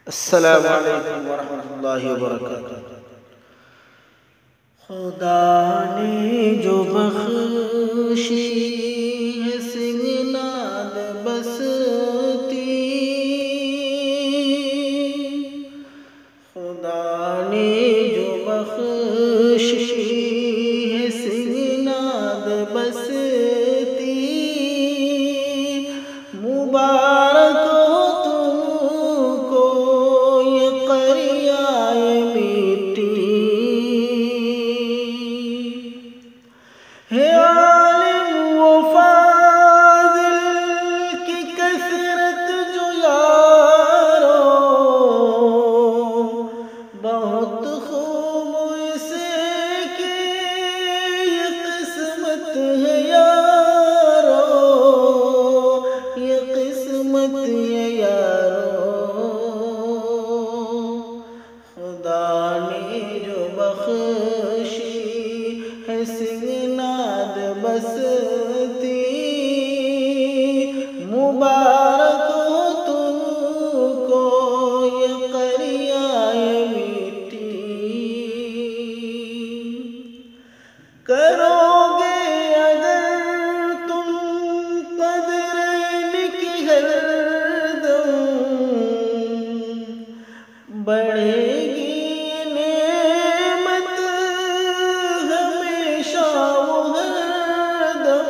السلام علیکم ورحمۃ اللہ وبرکاتہ۔ خدا نے جو بخشی ہے سنگناد بستی، خدا نے جو بخشی ہے سنگناد بستی، مبارک ہو تم کو یہ قریائے میٹھی، ہے عالم و فاضل کی کثرت جو یارو، بہت خوب اسے کی یہ قسمت ہے یارو، یہ قسمت ہے یارو۔ خدا نے جو بخشی ہے سنگناد بستی، مبارک ہو تم کو یہ قریائے میٹھی، کرو گے اگر تم قدر ان کی ہر دم، بڑھے گی نعمت ہمیشہ و ہر دم،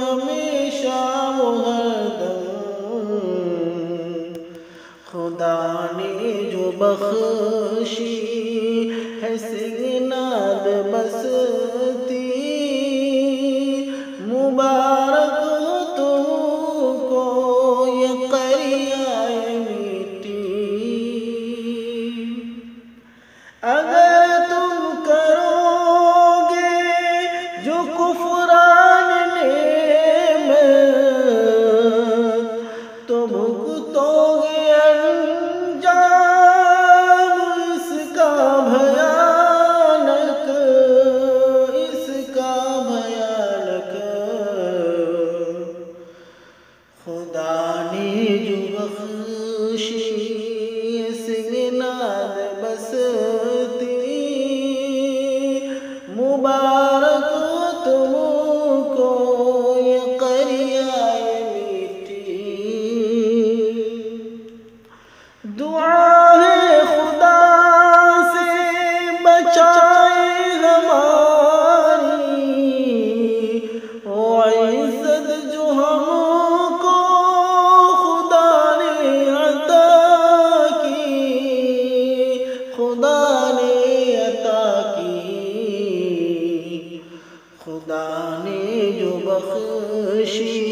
ہمیشہ و ہر دم۔ خدا نے جو بخشی ہے سنگناد بستی، مبارک ہو تم کو یہ قریائے میٹھی، اگر تم کرو گے جو کفران نعمت، تو بھگتو گے انجام اس کا بھیانک، اس کا بھیانک۔ خدا نے جو بخشی سنگناد بستی، مبارک ہو تم کو یہ قریائے میٹھی، دعا ہے خدا سے بچائے ہماری، وہ عزت جو ہم کو خدا نے عطا کی، خدا نے عطا کی۔ خدا نے جو بخشی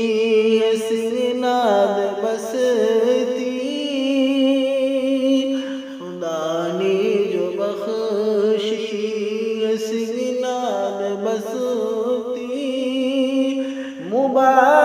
ہے سنگناد بستی، خدا نے جو بخشی ہے سنگناد بستی، مبارک